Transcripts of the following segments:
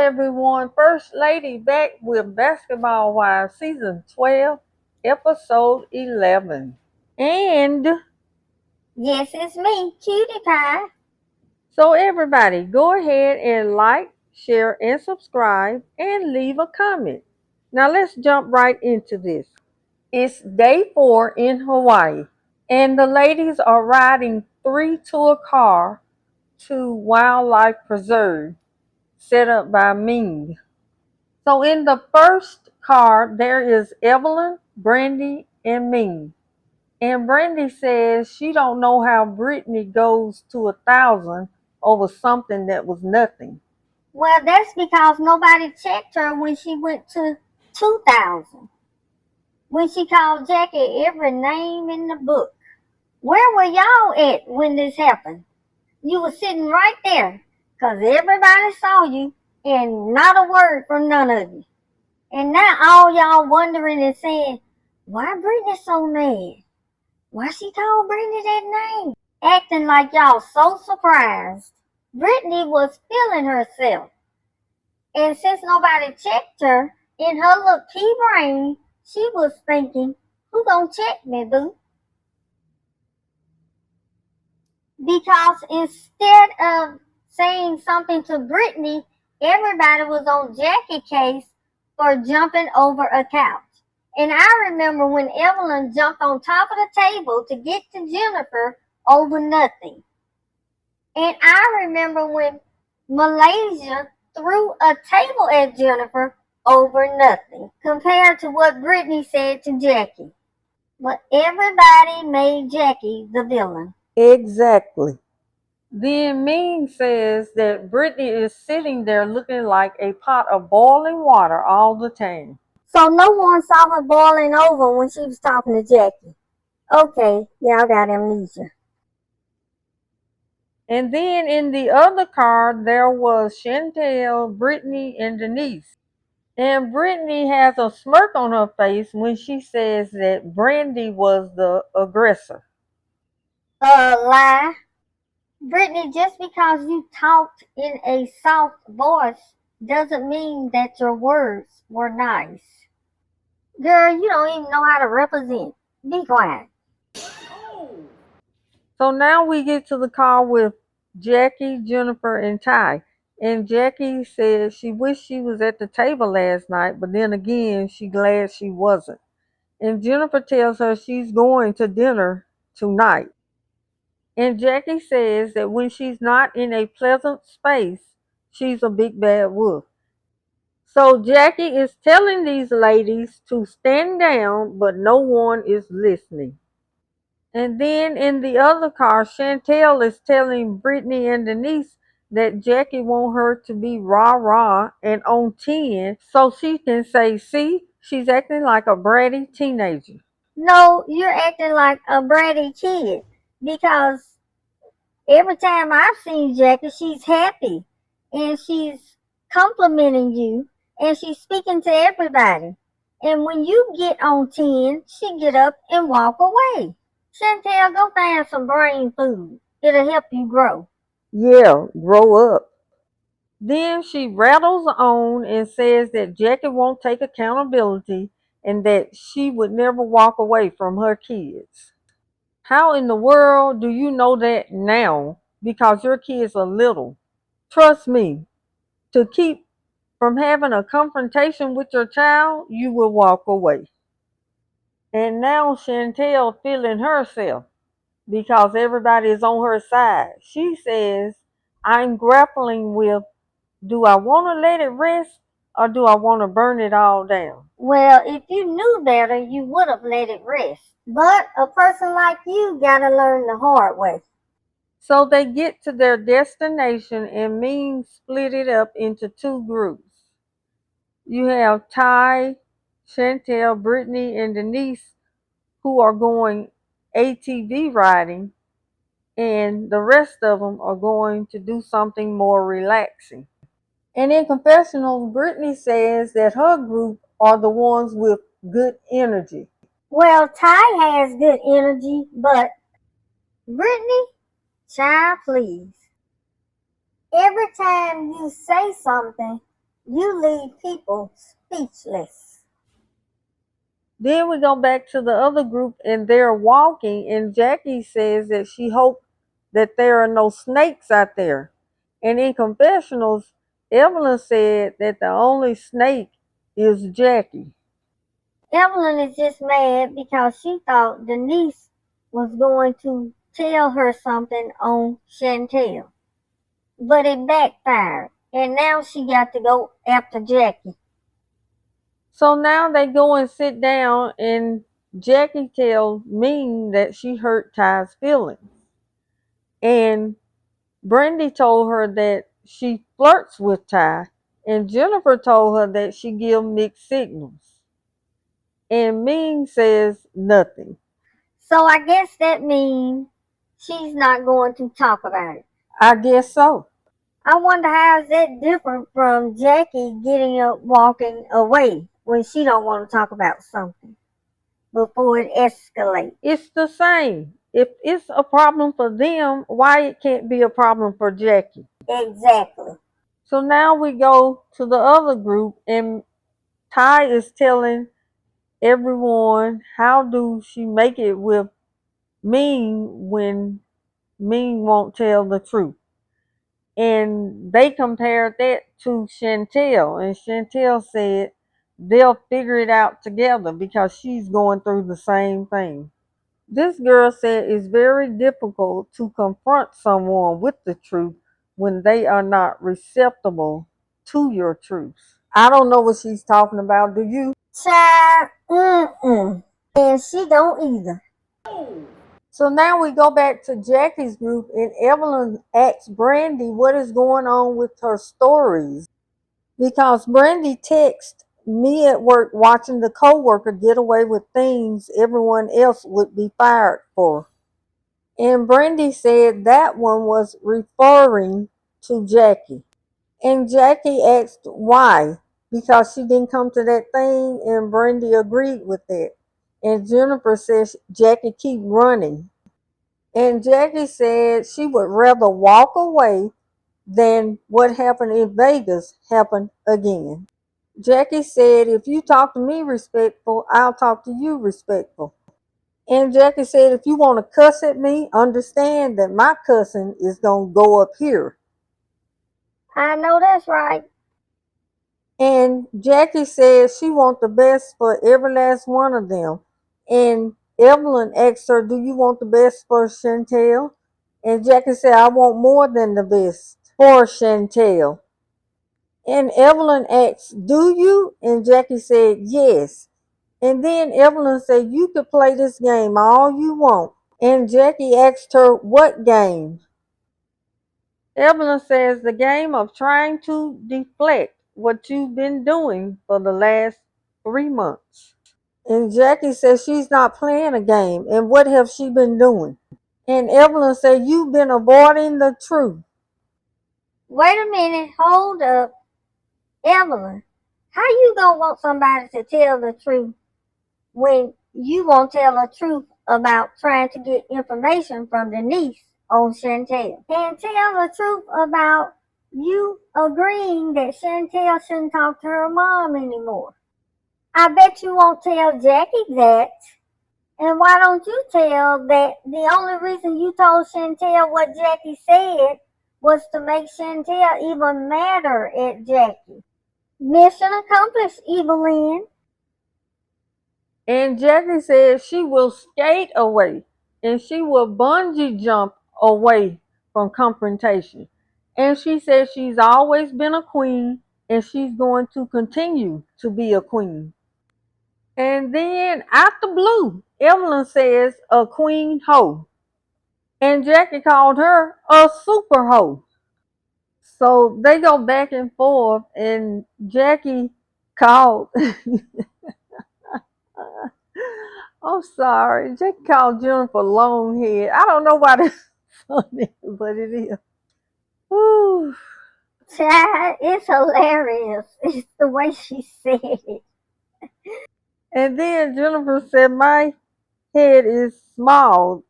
everyone, First Lady back with Basketball Wives Season 12, Episode 11. And Yes, it's me, Cutie Pie. so, everybody, go ahead and like, share, and subscribe, and leave a comment. Now, let's jump right into this. It's day 4 in Hawaii, and the ladies are riding 3 to a car to Wildlife Preserve set up by Ming. So in the first car, there is Evelyn, Brandy, and Ming. And Brandy says she don't know how Brittany goes to 1,000 over something that was nothing. Well, that's because nobody checked her when she went to 2,000. When she called Jackie every name in the book. Where were y'all at when this happened? You were sitting right there, 'cause everybody saw you and not a word from none of you. And now all y'all wondering and saying, why Brittany so mad? Why she called Brittany that name? Acting like y'all so surprised. Brittany was feeling herself. And since nobody checked her, in her little pea brain, she was thinking, who gonna check me, boo? Because instead of saying something to Brittany, everybody was on Jackie's case for jumping over a couch. And I remember when Evelyn jumped on top of the table to get to Jennifer over nothing. And I remember when Malaysia threw a table at Jennifer over nothing, compared to what Brittany said to Jackie. But everybody made Jackie the villain. Exactly. Then Ming says that Brittany is sitting there looking like a pot of boiling water all the time. So no one saw her boiling over when she was talking to Jackie. Okay, y'all got amnesia. And then in the other car, there was Chantel, Brittany, and Denise. And Brittany has a smirk on her face when she says that Brandy was the aggressor. Lie. Brittany, just because you talked in a soft voice doesn't mean that your words were nice. Girl, you don't even know how to represent. Be quiet. So now we get to the car with Jackie, Jennifer, and Ty. And Jackie says she wished she was at the table last night, but then again, she's glad she wasn't. And Jennifer tells her she's going to dinner tonight. And Jackie says that when she's not in a pleasant space, she's a big bad wolf. So Jackie is telling these ladies to stand down, but no one is listening. And then in the other car, Chantel is telling Brittany and Denise that Jackie wants her to be rah-rah and on 10 so she can say, see, she's acting like a bratty teenager. No, you're acting like a bratty kid because every time I've seen Jackie, she's happy and she's complimenting you and she's speaking to everybody. And when you get on 10, she get up and walk away. Chantel, go find some brain food. It'll help you grow. Yeah, grow up. Then she rattles on and says that Jackie won't take accountability and that she would never walk away from her kids. How in the world do you know that now? Because your kids are little. Trust me, to keep from having a confrontation with your child, you will walk away. And now Chantel feeling herself because everybody is on her side. She says, I'm grappling with, do I want to let it rest or do I want to burn it all down? Well, if you knew better, you would have let it rest. But a person like you gotta learn the hard way. So they get to their destination and Ming split it up into 2 groups. You have Ty, Chantel, Brittany, and Denise who are going ATV riding, and the rest of them are going to do something more relaxing. And in confessionals, Brittany says that her group are the ones with good energy. Well, Ty has good energy, but Brittany, child, please. Every time you say something, You leave people speechless. Then we go back to the other group and they're walking, and Jackie says that she hoped that there are no snakes out there. And in confessionals, Evelyn said that the only snake is Jackie. Evelyn is just mad because she thought Denise was going to tell her something on Chantel. But it backfired, and now she got to go after Jackie. So now they go and sit down, and Jackie tells Ming that she hurt Ty's feelings. And Brandy told her that she flirts with Ty, and Jennifer told her that she gives mixed signals. And Ming says nothing. So I guess that means she's not going to talk about it. I guess so. I wonder how is that different from Jackie getting up walking away when she don't want to talk about something before it escalates. It's the same. If it's a problem for them, why it can't be a problem for Jackie? Exactly. So now we go to the other group, and Ty is telling everyone how do she make it with Ming when Ming won't tell the truth. And they compared that to Chantel, and Chantel said they'll figure it out together because she's going through the same thing. This girl said it's very difficult to confront someone with the truth when they are not receptible to your truth. I don't know what she's talking about. Do you? Child, and she don't either. So now we go back to Jackie's group, and Evelyn asks Brandy what is going on with her stories. Because Brandy texted me at work watching the coworker get away with things everyone else would be fired for. And Brandy said that one was referring to Jackie. And Jackie asked why, because she didn't come to that thing, and Brandy agreed with that. And Jennifer says Jackie keep running. And Jackie said she would rather walk away than what happened in Vegas happen again. Jackie said, if you talk to me respectful, I'll talk to you respectful. And Jackie said, if you want to cuss at me, understand that my cussing is going to go up here. I know that's right. And Jackie said she wants the best for every last one of them. And Evelyn asked her, do you want the best for Chantel? And Jackie said, I want more than the best for Chantel. And Evelyn asked, do you? And Jackie said, yes. And then Evelyn said, you could play this game all you want. And Jackie asked her, what game? Evelyn says, the game of trying to deflect what you've been doing for the last 3 months. And Jackie says she's not playing a game. And what have she been doing? And Evelyn said, you've been avoiding the truth. Wait a minute, hold up. Evelyn, how you gonna want somebody to tell the truth when you won't tell the truth about trying to get information from Denise on Chantel? And tell the truth about you agreeing that Chantel shouldn't talk to her mom anymore. I bet you won't tell Jackie that. And why don't you tell that the only reason you told Chantel what Jackie said was to make Chantel even madder at Jackie? Mission accomplished, Evelyn. And Jackie said she will skate away and she will bungee jump away from confrontation. And she said she's always been a queen and she's going to continue to be a queen. And then out the blue, Evelyn says a queen hoe. And Jackie called her a super hoe. So they go back and forth, and Jackie called. I'm sorry. Jackie called Jennifer Longhead. I don't know why that's funny, but it is. Whew. Child, it's hilarious. It's the way she said it. And then Jennifer said, my head is small.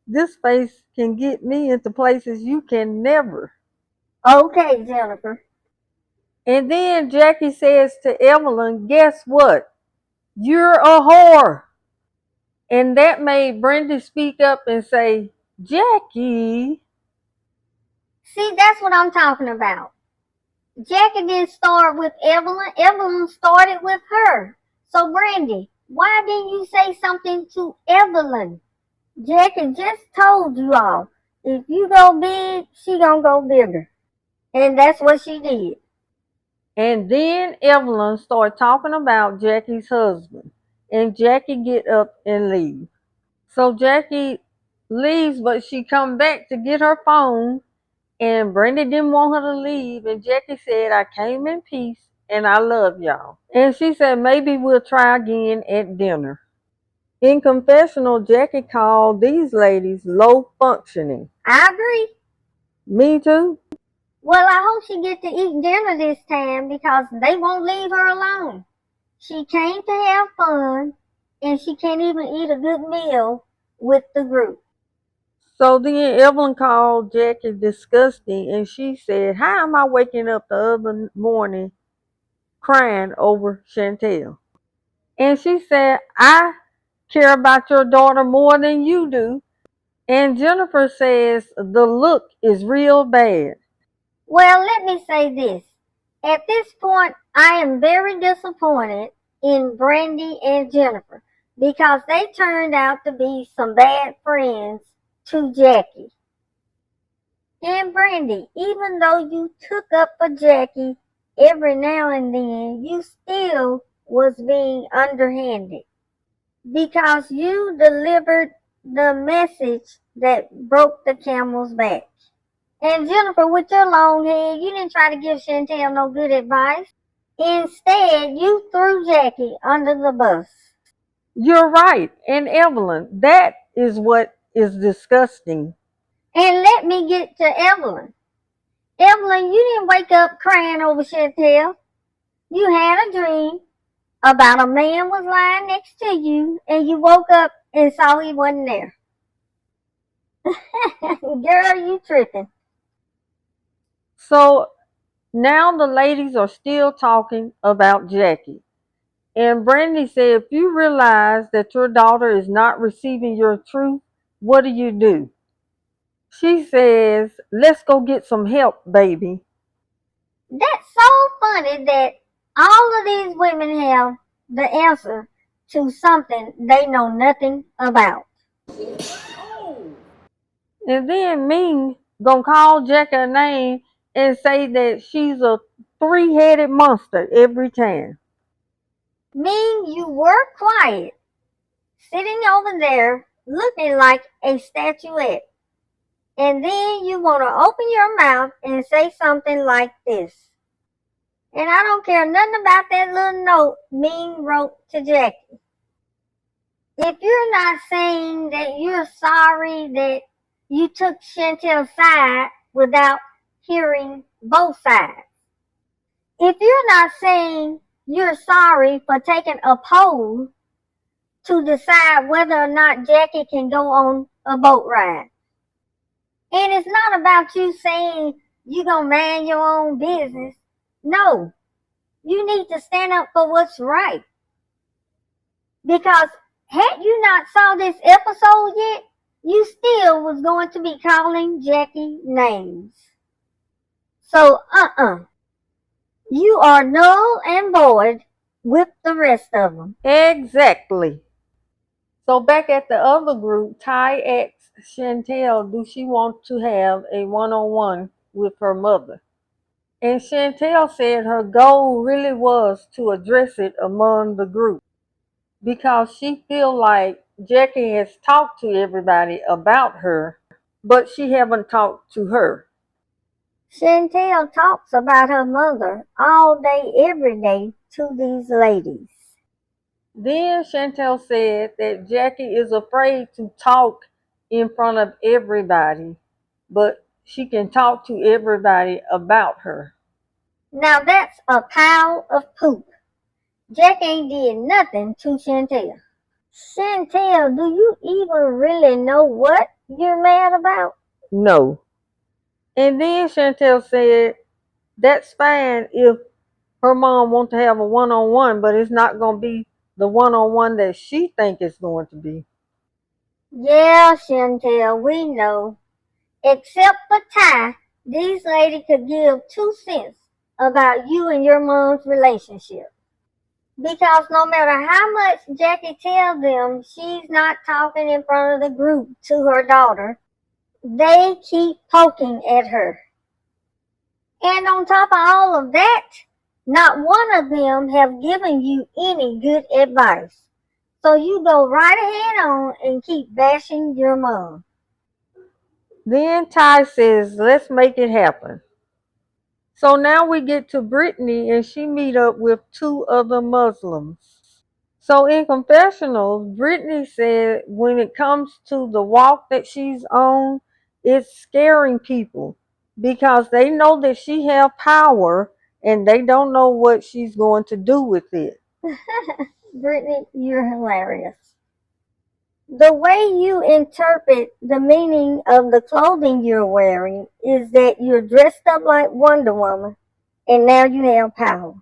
This face can get me into places you can never. Okay, Jennifer. And then Jackie says to Evelyn, guess what? You're a whore. And that made Brenda speak up and say, Jackie. See, that's what I'm talking about. Jackie didn't start with Evelyn. Evelyn started with her. So, Brandy, why didn't you say something to Evelyn? Jackie just told you all, if you go big, she gonna go bigger. And that's what she did. And then Evelyn started talking about Jackie's husband. And Jackie get up and leave. So Jackie leaves, but she come back to get her phone. And Brenda didn't want her to leave. And Jackie said, I came in peace and I love y'all. And she said, maybe we'll try again at dinner. In confessional, Jackie called these ladies low functioning. I agree. Me too. Well, I hope she gets to eat dinner this time because they won't leave her alone. She came to have fun and she can't even eat a good meal with the group. So then Evelyn called Jackie disgusting and she said, how am I waking up the other morning crying over Chantel? And she said, I care about your daughter more than you do. And Jennifer says, the look is real bad. Well, let me say this. At this point, I am very disappointed in Brandy and Jennifer because they turned out to be some bad friends to Jackie. And Brandy, even though you took up for Jackie every now and then, you still was being underhanded because you delivered the message that broke the camel's back. And Jennifer, with your long hair, you didn't try to give Chantel no good advice. Instead, you threw Jackie under the bus. You're right. And Evelyn, that is what is disgusting. And let me get to Evelyn. Evelyn, you didn't wake up crying over Chantel. You had a dream about a man was lying next to you, and you woke up and saw he wasn't there. Girl, you tripping. So now the ladies are still talking about Jackie. And Brandy said, if you realize that your daughter is not receiving your truth, what do? She says, let's go get some help, baby. That's so funny that all of these women have the answer to something they know nothing about. And then Ming gonna call Jackie a name and say that she's a three-headed monster every time. Ming, you were quiet, sitting over there looking like a statuette. And then you want to open your mouth and say something like this. And I don't care nothing about that little note Ming wrote to Jackie. If you're not saying that you're sorry that you took Chantel's side without hearing both sides, if you're not saying you're sorry for taking a poll to decide whether or not Jackie can go on a boat ride, and it's not about you saying you gonna mind your own business. No, you need to stand up for what's right. Because had you not saw this episode yet, you still was going to be calling Jackie names. So, you are null and void with the rest of them. Exactly. So back at the other group, Ty asks Chantel, do she want to have a one-on-one with her mother? And Chantel said her goal really was to address it among the group because she feel like Jackie has talked to everybody about her, but she haven't talked to her. Chantel talks about her mother all day, every day to these ladies. Then Chantel said that Jackie is afraid to talk in front of everybody, but she can talk to everybody about her. Now that's a pile of poop. Jack ain't did nothing to Chantel. Chantel, do you even really know what you're mad about? No. And then Chantel said, that's fine if her mom wants to have a one-on-one, but it's not going to be the one-on-one that she think it's going to be. Yeah, Chantel, we know. Except for Ty, these ladies could give 2 cents about you and your mom's relationship. Because no matter how much Jackie tells them she's not talking in front of the group to her daughter, they keep poking at her. And on top of all of that, not one of them have given you any good advice. So you go right ahead on and keep bashing your mom. Then Ty says, let's make it happen. So now we get to Brittany and she meet up with two other Muslims. So in confessionals, Brittany said when it comes to the walk that she's on, it's scaring people because they know that she have power and they don't know what she's going to do with it. Brittany, you're hilarious. The way you interpret the meaning of the clothing you're wearing is that you're dressed up like Wonder Woman and now you have power.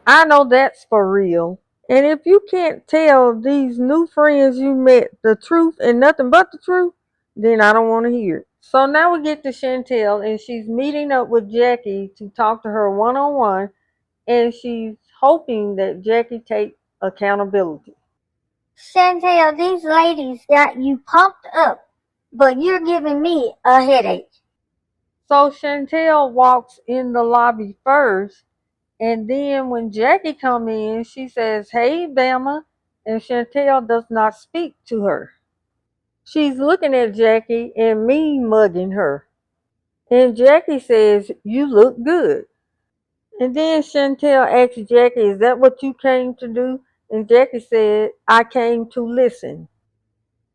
I know that's for real. And if you can't tell these new friends you met the truth and nothing but the truth, then I don't want to hear it. So now we get to Chantel and she's meeting up with Jackie to talk to her one-on-one and she's hoping that Jackie take accountability. Chantel, these ladies got you pumped up, but you're giving me a headache. So Chantel walks in the lobby first and then when Jackie come in, she says, "Hey, Bama," and Chantel does not speak to her. She's looking at Jackie and mean mugging her. And Jackie says, "You look good." And then Chantel asks Jackie, "Is that what you came to do?" And Jackie said, "I came to listen."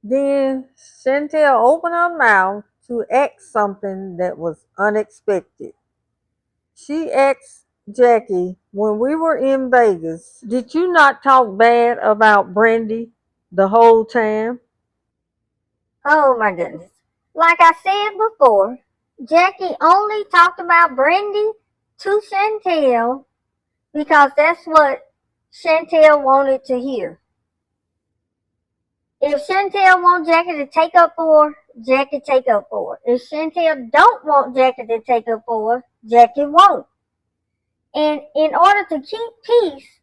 Then Chantel opened her mouth to ask something that was unexpected. She asked Jackie, "When we were in Vegas, did you not talk bad about Brandy the whole time?" Oh my goodness. Like I said before, Jackie only talked about Brandy to Chantel because that's what Chantel wanted to hear. If Chantel wants Jackie to take up for her, Jackie take up for her. If Chantel don't want Jackie to take up for her, Jackie won't. And in order to keep peace,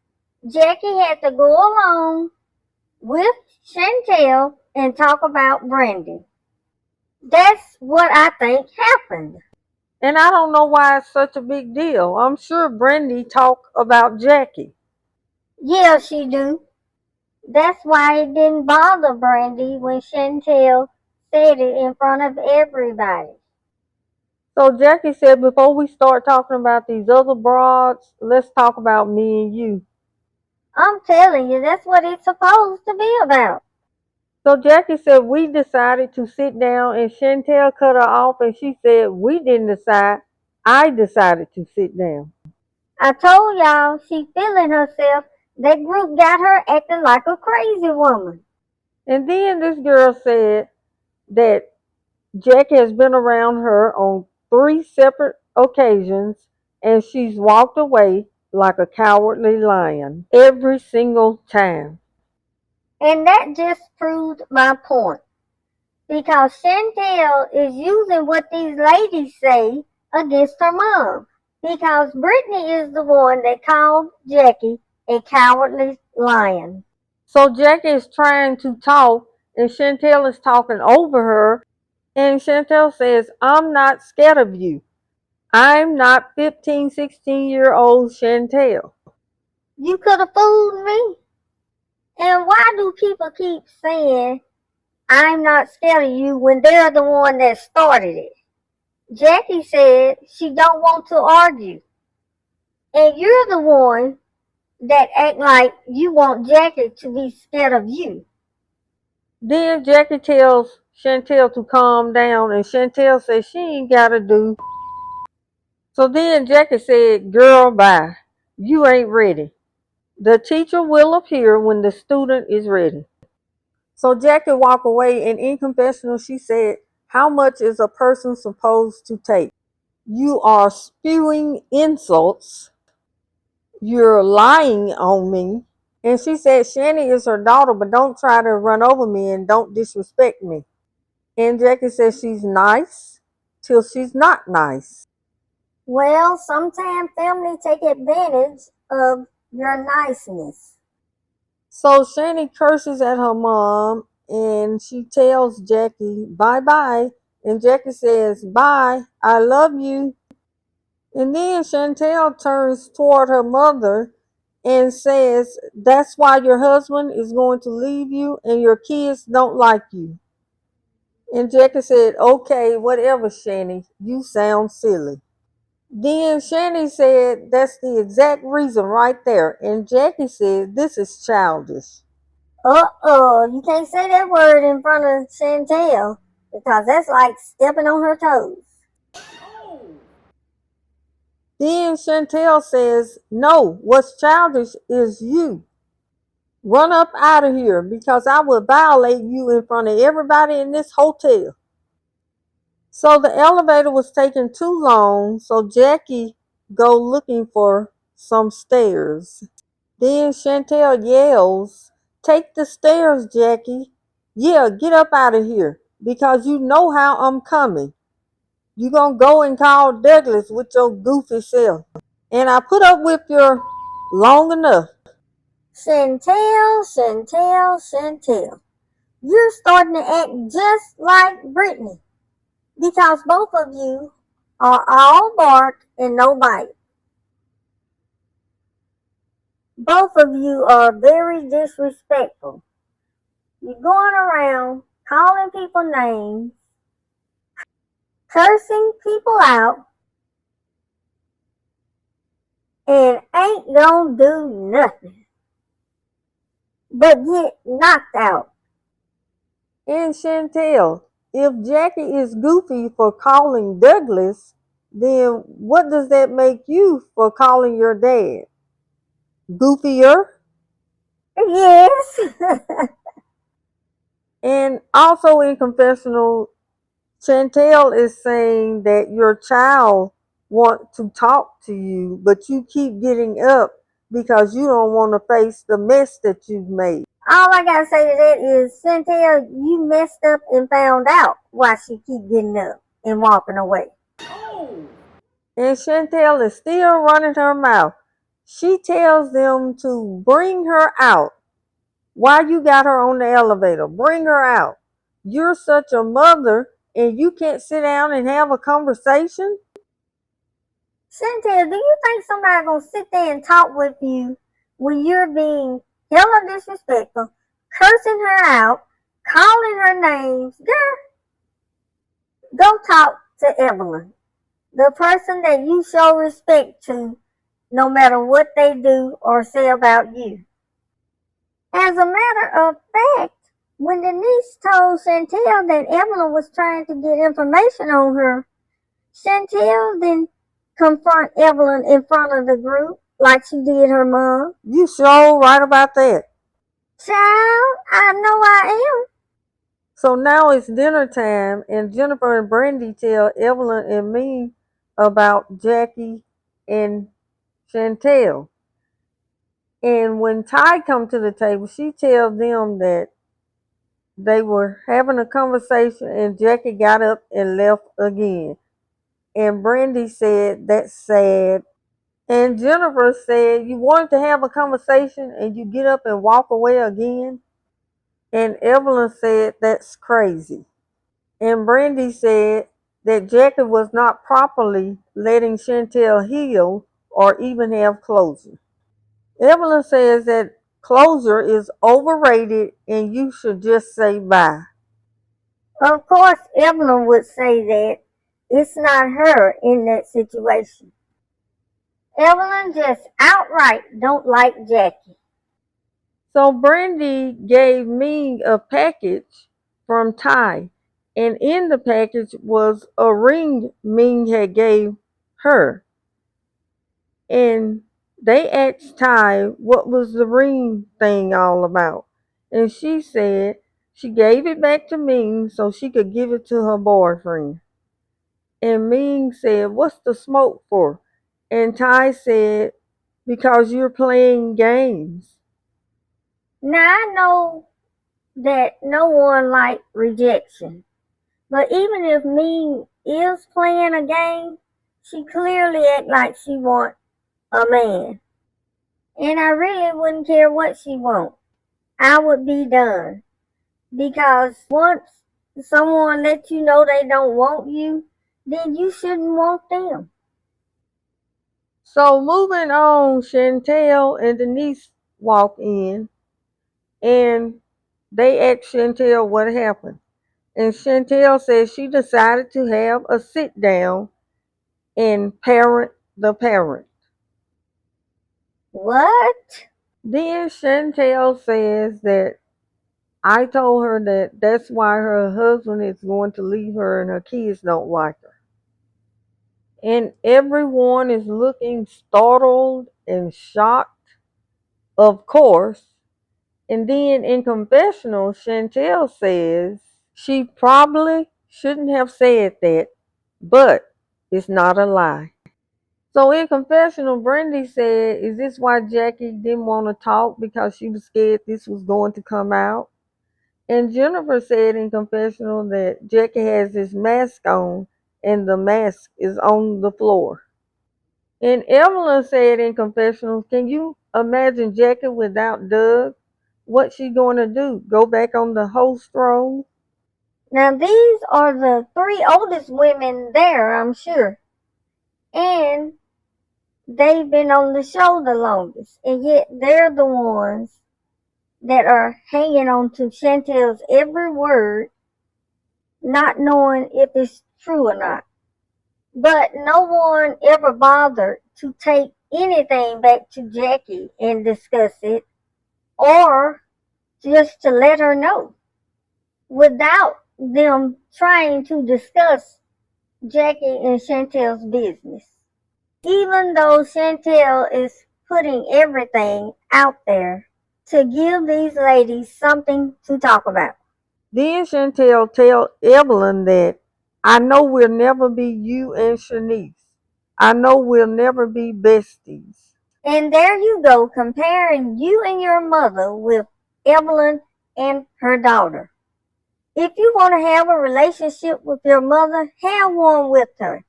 Jackie had to go along with Chantel and talk about Brandy. That's what I think happened. And I don't know why it's such a big deal. I'm sure Brandy talked about Jackie. Yeah, she do. That's why it didn't bother Brandy when Chantel said it in front of everybody. So Jackie said, "Before we start talking about these other broads, let's talk about me and you." I'm telling you, that's what it's supposed to be about. So Jackie said, "We decided to sit down," and Chantel cut her off and she said, "We didn't decide. I decided to sit down." I told y'all she feeling herself. That group got her acting like a crazy woman. And then this girl said that Jackie has been around her on 3 separate occasions and she's walked away like a cowardly lion every single time. And that just proved my point. Because Chantel is using what these ladies say against her mom. Because Brittany is the one that called Jackie a cowardly lion. So Jackie is trying to talk and Chantel is talking over her. And Chantel says, "I'm not scared of you. I'm not 15, 16-year-old Chantel." You could have fooled me. And why do people keep saying I'm not scared of you when they're the one that started it? Jackie said she don't want to argue. And you're the one that act like you want Jackie to be scared of you. Then Jackie tells Chantel to calm down and Chantel says she ain't gotta do. So then Jackie said, "Girl, bye. You ain't ready. The teacher will appear when the student is ready." So Jackie walked away and in confessional she said, "How much is a person supposed to take?" You are spewing insults. You're lying on me. And she said Shani is her daughter, but don't try to run over me and don't disrespect me. And Jackie says she's nice till she's not nice. Well, sometimes family take advantage of your niceness. So Shani curses at her mom and she tells Jackie, bye bye. And Jackie says, bye, I love you. And then Chantel turns toward her mother and says, that's why your husband is going to leave you and your kids don't like you. And Jackie said, okay, whatever, Shani, you sound silly. Then Shani said, that's the exact reason right there. And Jackie said, this is childish. You can't say that word in front of Chantel because that's like stepping on her toes. Then Chantel says, no, what's childish is you. Run up out of here because I will violate you in front of everybody in this hotel. So the elevator was taking too long, so Jackie go looking for some stairs. Then Chantel yells, take the stairs, Jackie. Yeah, get up out of here because you know how I'm coming. You gonna go and call Douglas with your goofy self. And I put up with your long enough. Chantel. You're starting to act just like Brittany because both of you are all bark and no bite. Both of you are very disrespectful. You're going around calling people names, cursing people out, and ain't gonna do nothing but get knocked out. And Chantel, if Jackie is goofy for calling Douglas, then what does that make you for calling your dad? Goofier? Yes. And also in confessional, Chantel is saying that your child wants to talk to you, but you keep getting up because you don't want to face the mess that you've made. All I gotta say to that is, Chantel, you messed up and found out why she keep getting up and walking away. And Chantel is still running her mouth. She tells them to bring her out. Why you got her on the elevator? Bring her out. You're such a mother and you can't sit down and have a conversation? Chantel, do you think somebody gonna sit there and talk with you when you're being hella disrespectful, cursing her out, calling her names? Girl, go talk to Evelyn, the person that you show respect to no matter what they do or say about you. As a matter of fact, when Denise told Chantel that Evelyn was trying to get information on her, Chantel didn't confront Evelyn in front of the group like she did her mom. You sure right about that. Child, I know I am. So now it's dinner time and Jennifer and Brandy tell Evelyn and me about Jackie and Chantel. And when Ty come to the table, she tells them that they were having a conversation and Jackie got up and left again. And Brandy said, that's sad. And Jennifer said, you wanted to have a conversation and you get up and walk away again? And Evelyn said, that's crazy. And Brandy said that Jackie was not properly letting Chantel heal or even have closure. Evelyn says that closure is overrated and you should just say bye. Of course, Evelyn would say that it's not her in that situation. Evelyn just outright don't like Jackie. So Brandy gave Ming a package from Ty, and in the package was a ring Ming had gave her. And they asked Ty what was the ring thing all about. And she said she gave it back to Ming so she could give it to her boyfriend. And Ming said, "What's the smoke for?" And Ty said, "Because you're playing games." Now I know that no one likes rejection, but even if Ming is playing a game, she clearly act like she wants a man. And I really wouldn't care what she wants. I would be done. Because once someone lets you know they don't want you, then you shouldn't want them. So moving on, Chantel and Denise walk in and they ask Chantel what happened. And Chantel says she decided to have a sit down and parent the parent. What? Then Chantel says that I told her that that's why her husband is going to leave her and her kids don't like her. And everyone is looking startled and shocked, of course. And then in confessional, Chantel says she probably shouldn't have said that, but it's not a lie. So in confessional, Brandy said, "Is this why Jackie didn't want to talk because she was scared this was going to come out?" And Jennifer said in confessional that Jackie has this mask on and the mask is on the floor. And Evelyn said in confessional, "Can you imagine Jackie without Doug? What's she going to do? Go back on the host role?" Now these are the three oldest women there, I'm sure. And they've been on the show the longest. And yet they're the ones that are hanging on to Chantel's every word, not knowing if it's true or not. But no one ever bothered to take anything back to Jackie and discuss it, or just to let her know, without them trying to discuss Jackie and Chantel's business. Even though Chantel is putting everything out there to give these ladies something to talk about. Then Chantel tell Evelyn that I know we'll never be you and Shanice. I know we'll never be besties. And there you go, comparing you and your mother with Evelyn and her daughter. If you want to have a relationship with your mother, have one with her.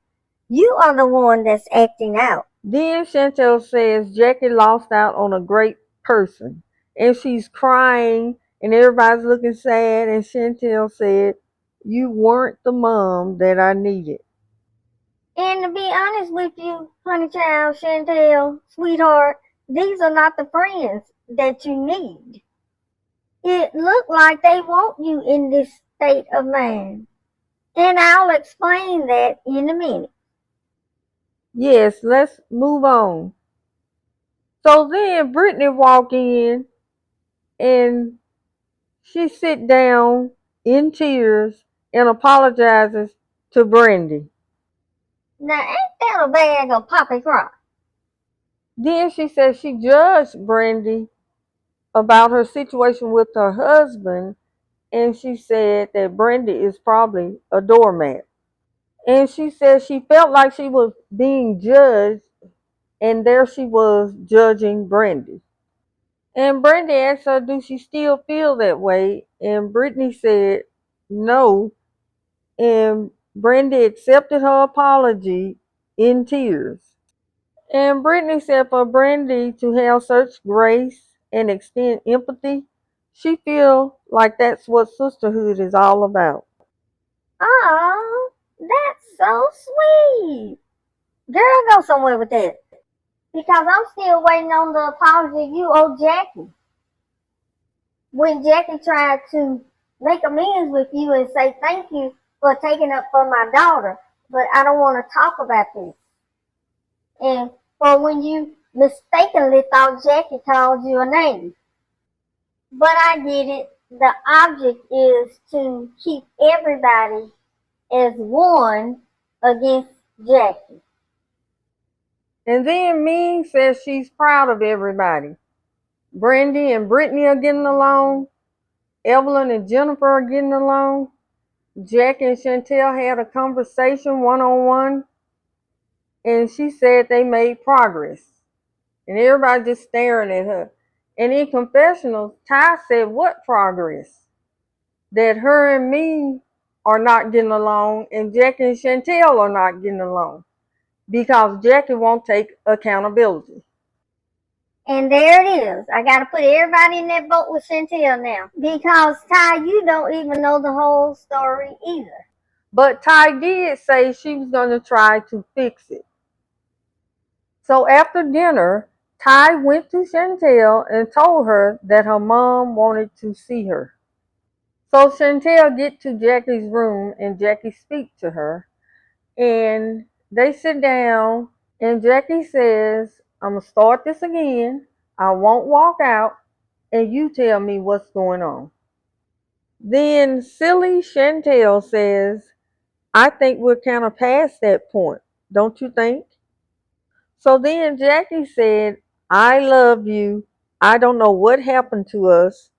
You are the one that's acting out. Then Chantel says Jackie lost out on a great person. And she's crying and everybody's looking sad. And Chantel said, "You weren't the mom that I needed." And to be honest with you, honey child, Chantel, sweetheart, these are not the friends that you need. It looked like they want you in this state of mind. And I'll explain that in a minute. Yes, let's move on. So then Brittany walk in and she sit down in tears and apologizes to Brandy. Now, ain't that a bag of poppycock? Then she says she judged Brandy about her situation with her husband, and she said that Brandy is probably a doormat. And she said she felt like she was being judged, and there she was judging Brandy. And Brandy asked her, "Do she still feel that way?" And Brittany said, "No." And Brandy accepted her apology in tears. And Brittany said for Brandy to have such grace and extend empathy, she feels like that's what sisterhood is all about. Oh, that's so sweet. Girl, go somewhere with that. Because I'm still waiting on the apology you owe Jackie. When Jackie tried to make amends with you and say thank you for taking up for my daughter, but I don't want to talk about this. And for when you mistakenly thought Jackie called you a name. But I get it. The object is to keep everybody as one against Jackie. And then Ming says she's proud of everybody. Brandy and Brittany are getting along. Evelyn and Jennifer are getting along. Jack and Chantel had a conversation one-on-one, and she said they made progress. And everybody just staring at her. And in confessionals, Ty said, "What progress? That her and me are not getting along, and Jackie and Chantel are not getting along because Jackie won't take accountability." And there it is. I got to put everybody in that boat with Chantel now. Because, Ty, you don't even know the whole story either. But Ty did say she was going to try to fix it. So after dinner, Ty went to Chantel and told her that her mom wanted to see her. So Chantel get to Jackie's room and Jackie speak to her. And they sit down and Jackie says, "I'm going to start this again. I won't walk out and you tell me what's going on." Then silly Chantel says, "I think we're kind of past that point, don't you think?" So then Jackie said, "I love you. I don't know what happened to us.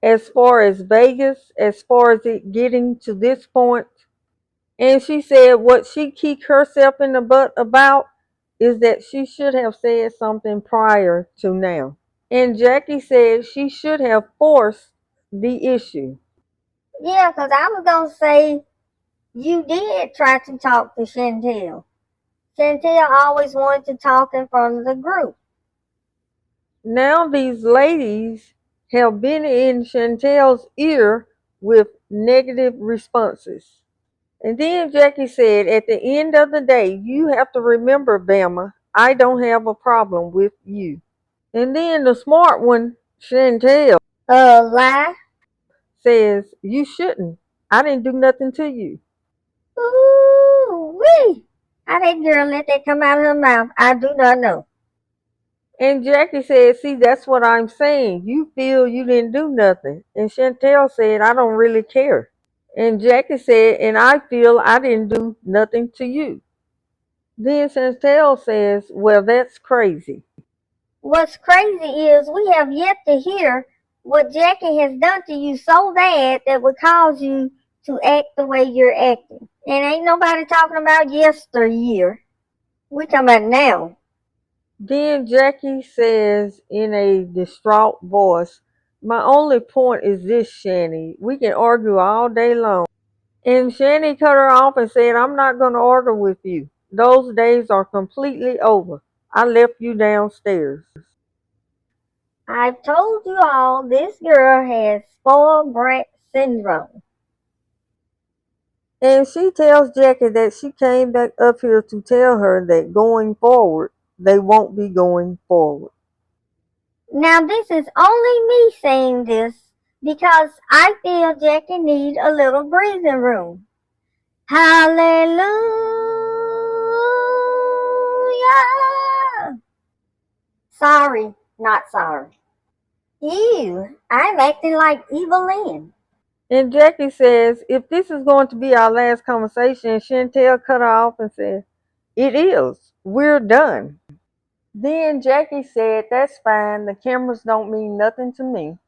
As far as Vegas, as far as it getting to this point." And she said what she kicked herself in the butt about is that she should have said something prior to now. And Jackie said she should have forced the issue. Yeah, because I was going to say you did try to talk to Chantel. Chantel always wanted to talk in front of the group. Now these ladies have been in Chantel's ear with negative responses. And then Jackie said, "At the end of the day, you have to remember, Bama, I don't have a problem with you." And then the smart one, Chantel, Lie? says, "You shouldn't. I didn't do nothing to you." Ooh, wee! How that girl let that come out of her mouth? I do not know. And Jackie said, "See, that's what I'm saying. You feel you didn't do nothing." And Chantel said, "I don't really care." And Jackie said, "And I feel I didn't do nothing to you." Then Chantel says, "Well, that's crazy." What's crazy is we have yet to hear what Jackie has done to you so bad that would cause you to act the way you're acting. And ain't nobody talking about yesteryear. We talking about now. Then Jackie says in a distraught voice, "My only point is this, Shani. We can argue all day long." And Shani cut her off and said, "I'm not going to argue with you. Those days are completely over. I left you downstairs." I've told you all this girl has spoiled brat syndrome. And she tells Jackie that she came back up here to tell her that going forward, they won't be going forward. Now this is only me saying this because I feel Jackie needs a little breathing room. Hallelujah! Sorry, not sorry. Ew, I'm acting like Evelyn. And Jackie says, "If this is going to be our last conversation," Chantel cut her off and said, "It is. We're done." Then Jackie said, "That's fine. The cameras don't mean nothing to me."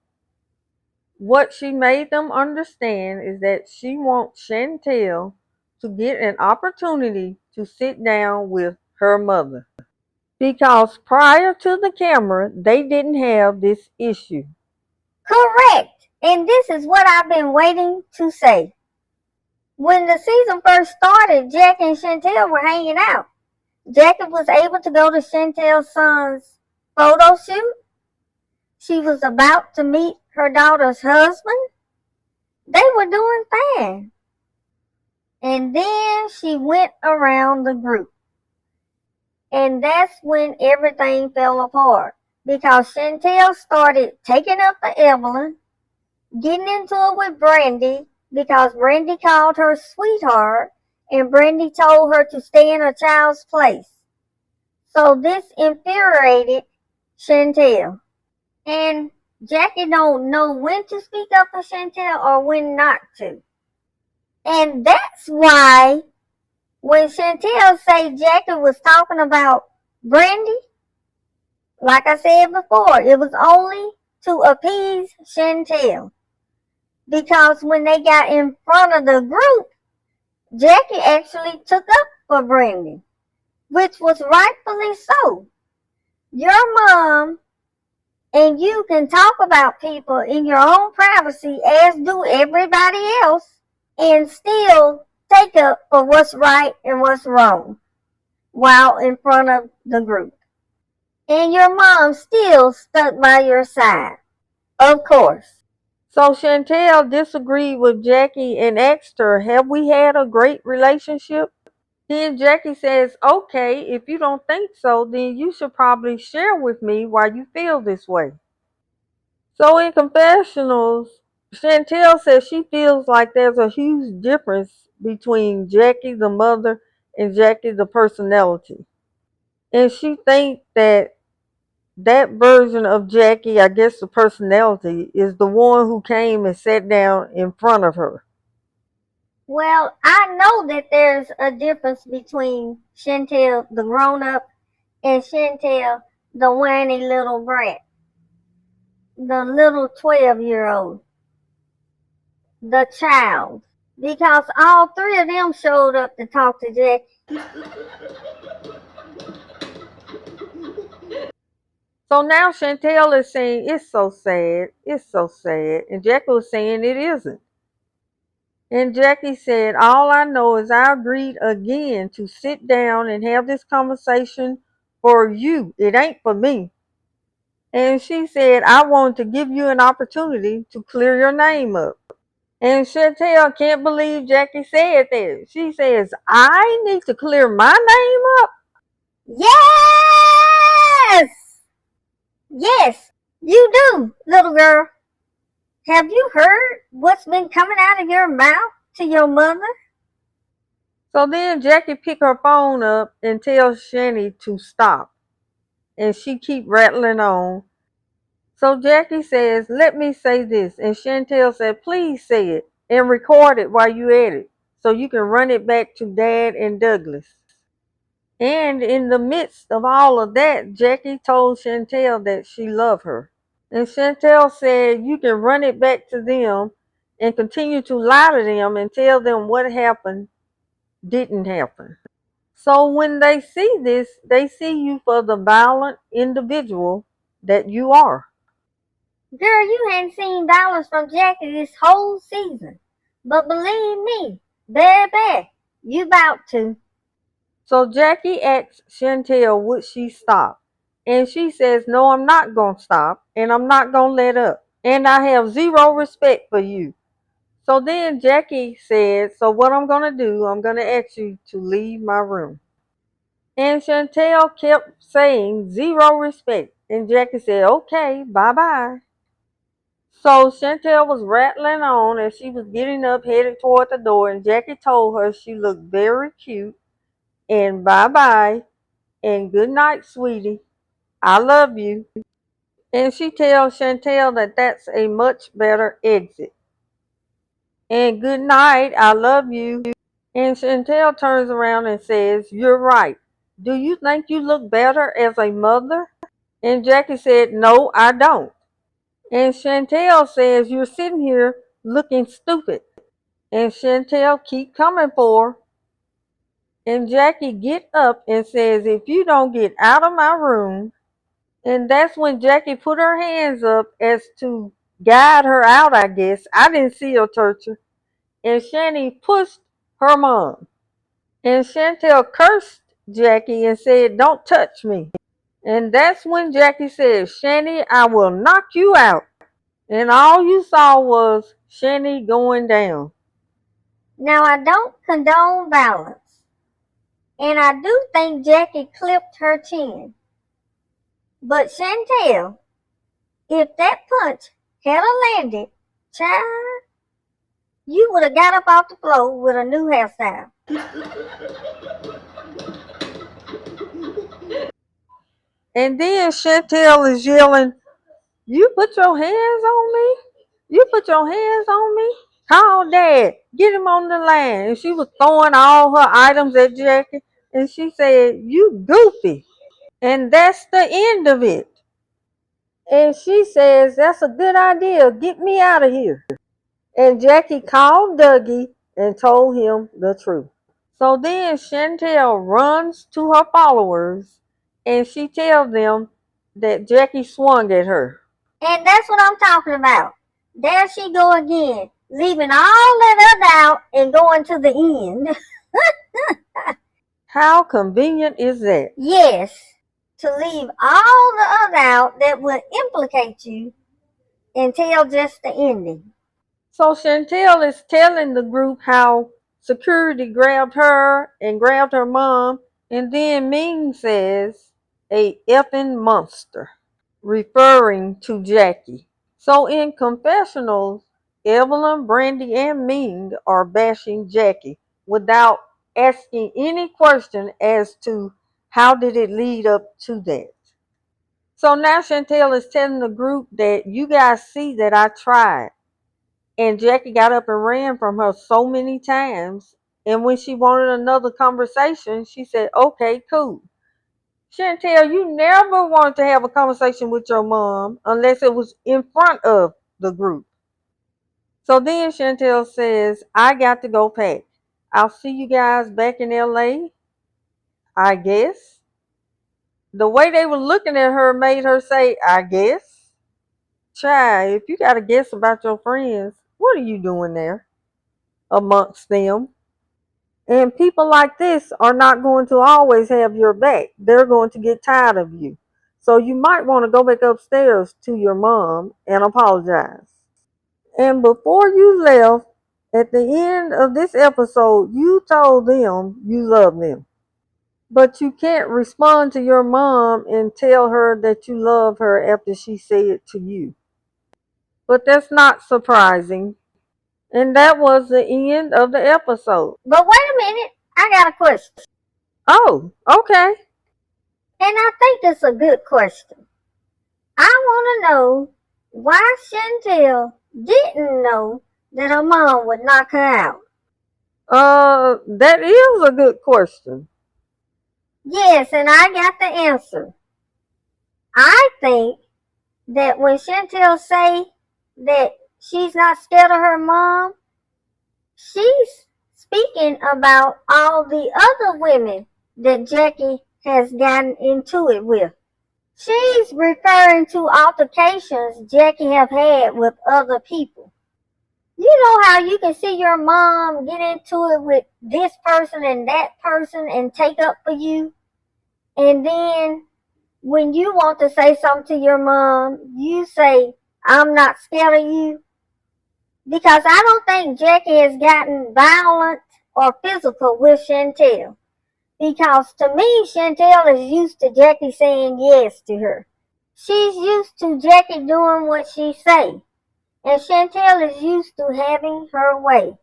What she made them understand is that she wants Chantel to get an opportunity to sit down with her mother. Because prior to the camera, they didn't have this issue. Correct. And this is what I've been waiting to say. When the season first started, Jack and Chantel were hanging out. Jackie was able to go to Chantel's son's photo shoot. She was about to meet her daughter's husband. They were doing fine. And then she went around the group. And that's when everything fell apart. Because Chantel started taking up the Evelyn, getting into it with Brandy, because Brandy called her sweetheart, and Brandy told her to stay in her child's place. So this infuriated Chantel. And Jackie don't know when to speak up for Chantel or when not to. And that's why when Chantel say Jackie was talking about Brandy, like I said before, it was only to appease Chantel. because when they got in front of the group, Jackie actually took up for Brandy, which was rightfully so. Your mom and you can talk about people in your own privacy, as do everybody else, and still take up for what's right and what's wrong while in front of the group. And your mom still stuck by your side, of course. So Chantel disagreed with Jackie and asked her, have we had a great relationship? Then Jackie says, okay, if you don't think so, then you should probably share with me why you feel this way. So in confessionals, Chantel says she feels like there's a huge difference between Jackie the mother and Jackie the personality. And she thinks that that version of Jackie, I guess the personality, is the one who came and sat down in front of her. Well, I know that there's a difference between Chantel the grown up and Chantel the whiny little brat, the little 12-year-old, the child. Because all three of them showed up to talk to Jackie. So now Chantel is saying, it's so sad, it's so sad. And Jackie was saying it isn't. And Jackie said, all I know is I agreed again to sit down and have this conversation for you. It ain't for me. And she said, I want to give you an opportunity to clear your name up. And Chantel can't believe Jackie said that. She says, I need to clear my name up. Yes! Yes, you do, little girl. Have you heard what's been coming out of your mouth to your mother? So then Jackie pick her phone up and tells Shanny to stop. And she keep rattling on. So Jackie says, let me say this. And Chantel said, please say it and record it while you at it so you can run it back to Dad and Douglas. And in the midst of all of that, Jackie told Chantel that she loved her. And Chantel said, you can run it back to them and continue to lie to them and tell them what happened didn't happen. So when they see this, they see you for the violent individual that you are. Girl, you hadn't seen dollars from Jackie this whole season. But believe me, baby, you bout to. So Jackie asks Chantel would she stop. And she says, no, I'm not going to stop. And I'm not going to let up. And I have zero respect for you. So then Jackie said, so what I'm going to do, I'm going to ask you to leave my room. And Chantel kept saying zero respect. And Jackie said, okay, bye-bye. So Chantel was rattling on as she was getting up, headed toward the door. And Jackie told her she looked very cute. And bye-bye. And good night, sweetie. I love you. And she tells Chantel that that's a much better exit. And good night, I love you. And Chantel turns around and says, you're right. Do you think you look better as a mother? And Jackie said, no, I don't. And Chantel says, you're sitting here looking stupid. And Chantel keep coming for her. And Jackie get up and says, if you don't get out of my room. And that's when Jackie put her hands up as to guide her out, I guess. I didn't see her touch her. And Shanny pushed her mom. And Chantel cursed Jackie and said, don't touch me. And that's when Jackie said, Shanny, I will knock you out. And all you saw was Shanny going down. Now, I don't condone violence. And I do think Jackie clipped her chin. But Chantel, if that punch had landed, child, you would have got up off the floor with a new hairstyle. And then Chantel is yelling, you put your hands on me? You put your hands on me? Call Dad. Get him on the line. And she was throwing all her items at Jackie. And she said, you goofy. And that's the end of it. And she says, that's a good idea. Get me out of here. And Jackie called Dougie and told him the truth. So then Chantel runs to her followers and she tells them that Jackie swung at her. And that's what I'm talking about. There she go again, leaving all that other out and going to the end. How convenient is that? Yes, to leave all the other out that would implicate you and tell just the ending. So Chantel is telling the group how security grabbed her and grabbed her mom, and then Ming says, a effing monster, referring to Jackie. So in confessionals, Evelyn, Brandy, and Ming are bashing Jackie without asking any question as to how did it lead up to that. So now Chantel is telling the group that you guys see that I tried. And Jackie got up and ran from her so many times. And when she wanted another conversation, she said, okay, cool. Chantel, you never wanted to have a conversation with your mom unless it was in front of the group. So then Chantel says, I got to go pack. I'll see you guys back in LA, I guess. The way they were looking at her made her say, I guess. Child, if you got to guess about your friends, what are you doing there amongst them? And people like this are not going to always have your back. They're going to get tired of you. So you might want to go back upstairs to your mom and apologize. And before you left, at the end of this episode, you told them you love them. But you can't respond to your mom and tell her that you love her after she said it to you. But that's not surprising. And that was the end of the episode. But wait a minute, I got a question. Oh, okay. And I think that's a good question. I want to know why Chantel didn't know that her mom would knock her out. That is a good question. Yes, and I got the answer. I think that when Chantel say that she's not scared of her mom, she's speaking about all the other women that Jackie has gotten into it with. She's referring to altercations Jackie have had with other people. You know how you can see your mom get into it with this person and that person and take up for you, and then when you want to say something to your mom, you say, I'm not scared of you. Because I don't think Jackie has gotten violent or physical with Chantel. Because to me, Chantel is used to Jackie saying yes to her. She's used to Jackie doing what she say. And Chantel is used to having her way.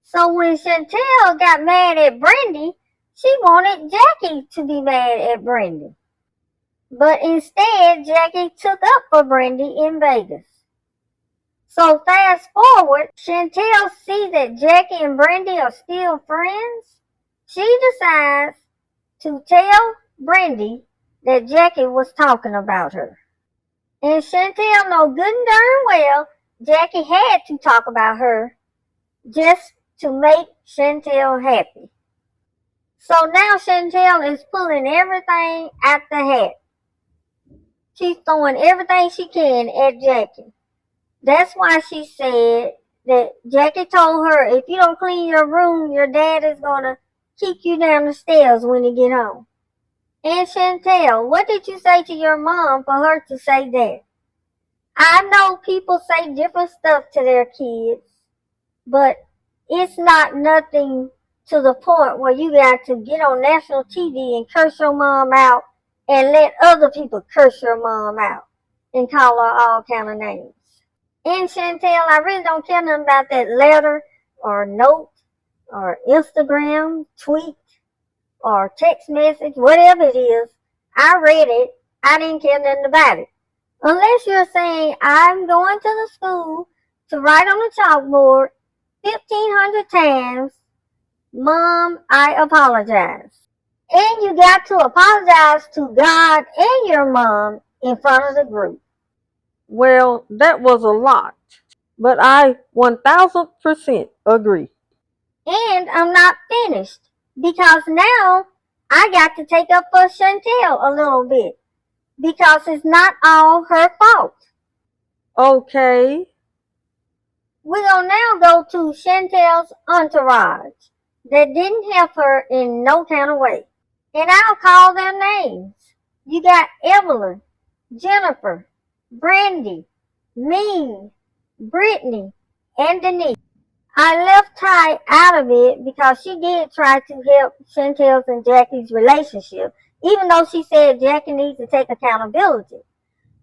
So when Chantel got mad at Brandy, she wanted Jackie to be mad at Brandy. But instead, Jackie took up for Brandy in Vegas. So fast forward, Chantel sees that Jackie and Brandy are still friends. She decides to tell Brandy that Jackie was talking about her. And Chantel know good and darn well Jackie had to talk about her just to make Chantel happy. So now Chantel is pulling everything out the hat. She's throwing everything she can at Jackie. That's why she said that Jackie told her, if you don't clean your room, your dad is going to kick you down the stairs when you get home. And Chantel, what did you say to your mom for her to say that? I know people say different stuff to their kids, but it's not nothing to the point where you got to get on national TV and curse your mom out and let other people curse your mom out and call her all kind of names. And Chantel, I really don't care nothing about that letter or note or Instagram tweet or text message, whatever it is. I read it. I didn't care nothing about it. Unless you're saying, I'm going to the school to write on the chalkboard 1,500 times, Mom, I apologize. And you got to apologize to God and your mom in front of the group. Well, that was a lot. But I 1000% agree. And I'm not finished because now I got to take up for Chantel a little bit because it's not all her fault. Okay. We're gonna now go to Chantel's entourage that didn't help her in no kind of way. And I'll call their names. You got Evelyn, Jennifer, Brandy, me, Brittany, and Denise. I left Ty out of it because she did try to help Chantel's and Jackie's relationship, even though she said Jackie needs to take accountability.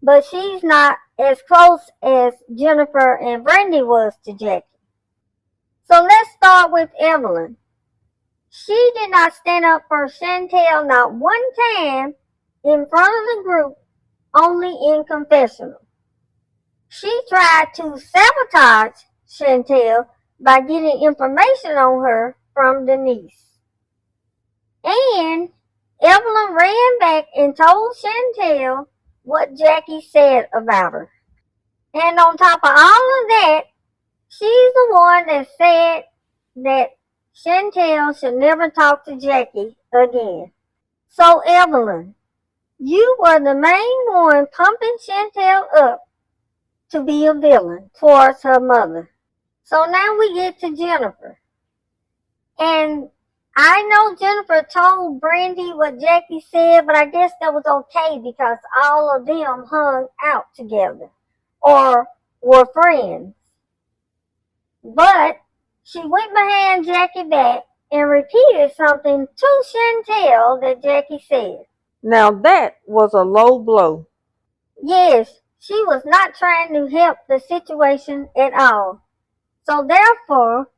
But she's not as close as Jennifer and Brandy was to Jackie. So let's start with Evelyn. She did not stand up for Chantel not one time in front of the group, only in confessional. She tried to sabotage Chantel by getting information on her from Denise. And Evelyn ran back and told Chantel what Jackie said about her. And on top of all of that, she's the one that said that Chantel should never talk to Jackie again. So Evelyn, you were the main one pumping Chantel up to be a villain towards her mother. So now we get to Jennifer. And I know Jennifer told Brandy what Jackie said, but I guess that was okay because all of them hung out together or were friends. But she went behind Jackie back and repeated something to Chantel that Jackie said. Now that was a low blow. Yes, she was not trying to help the situation at all. So therefore,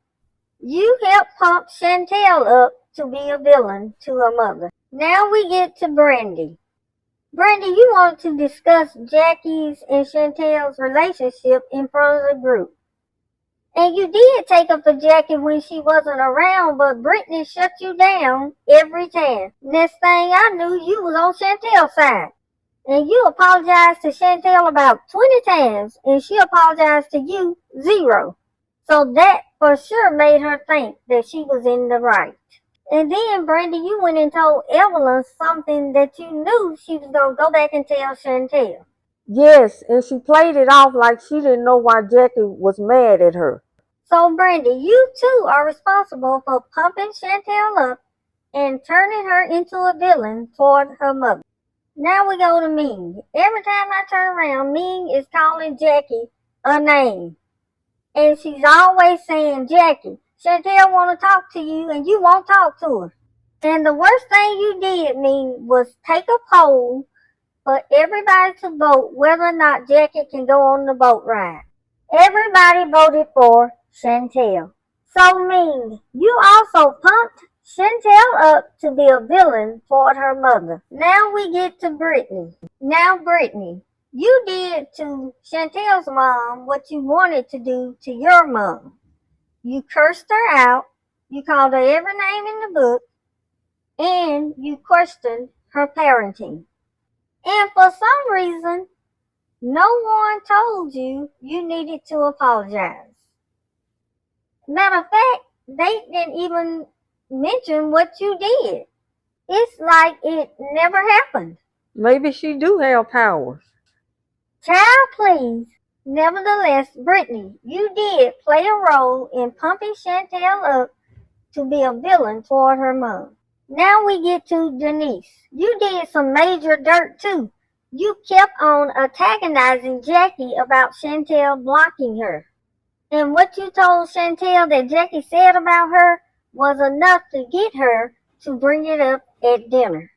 you helped pump Chantel up to be a villain to her mother. Now we get to Brandy. Brandy, you wanted to discuss Jackie's and Chantel's relationship in front of the group. And you did take up for Jackie when she wasn't around, but Brittany shut you down every time. Next thing I knew, you was on Chantel's side. And you apologized to Chantel about 20 times, and she apologized to you 0. So that for sure made her think that she was in the right. And then, Brandy, you went and told Evelyn something that you knew she was going to go back and tell Chantel. Yes, and she played it off like she didn't know why Jackie was mad at her. So, Brandy, you too are responsible for pumping Chantel up and turning her into a villain toward her mother. Now we go to Ming. Every time I turn around, Ming is calling Jackie a name. And she's always saying, Jackie, Chantel want to talk to you and you won't talk to her. And the worst thing you did, Ming, was take a poll for everybody to vote whether or not Jackie can go on the boat ride. Everybody voted for Chantel. So Ming, you also pumped Chantel up to be a villain toward her mother. Now we get to Brittany. Now Brittany, you did to Chantel's mom what you wanted to do to your mom. You cursed her out, you called her every name in the book, and you questioned her parenting. And for some reason, no one told you you needed to apologize. Matter of fact, they didn't even mention what you did. It's like it never happened. Maybe she do have powers. Child, please. Nevertheless, Brittany, you did play a role in pumping Chantel up to be a villain toward her mom. Now we get to Denise. You did some major dirt too. You kept on antagonizing Jackie about Chantel blocking her. And what you told Chantel that Jackie said about her was enough to get her to bring it up at dinner.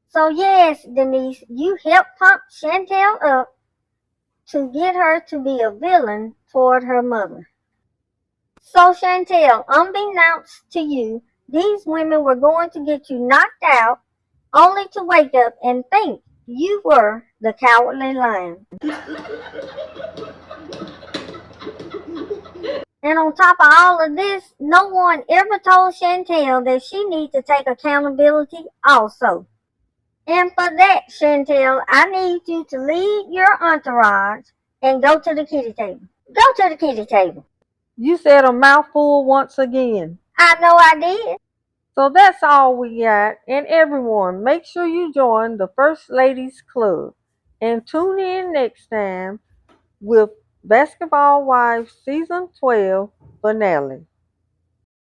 So yes, Denise, you helped pump Chantel up to get her to be a villain toward her mother. So Chantel, unbeknownst to you, these women were going to get you knocked out only to wake up and think you were the cowardly lion. And on top of all of this, no one ever told Chantel that she needs to take accountability also. And for that, Chantel, I need you to lead your entourage and go to the kitty table. Go to the kitty table. You said a mouthful once again. I know I did. So that's all we got. And everyone, make sure you join the First Ladies Club. And tune in next time with Basketball Wives Season 12 finale.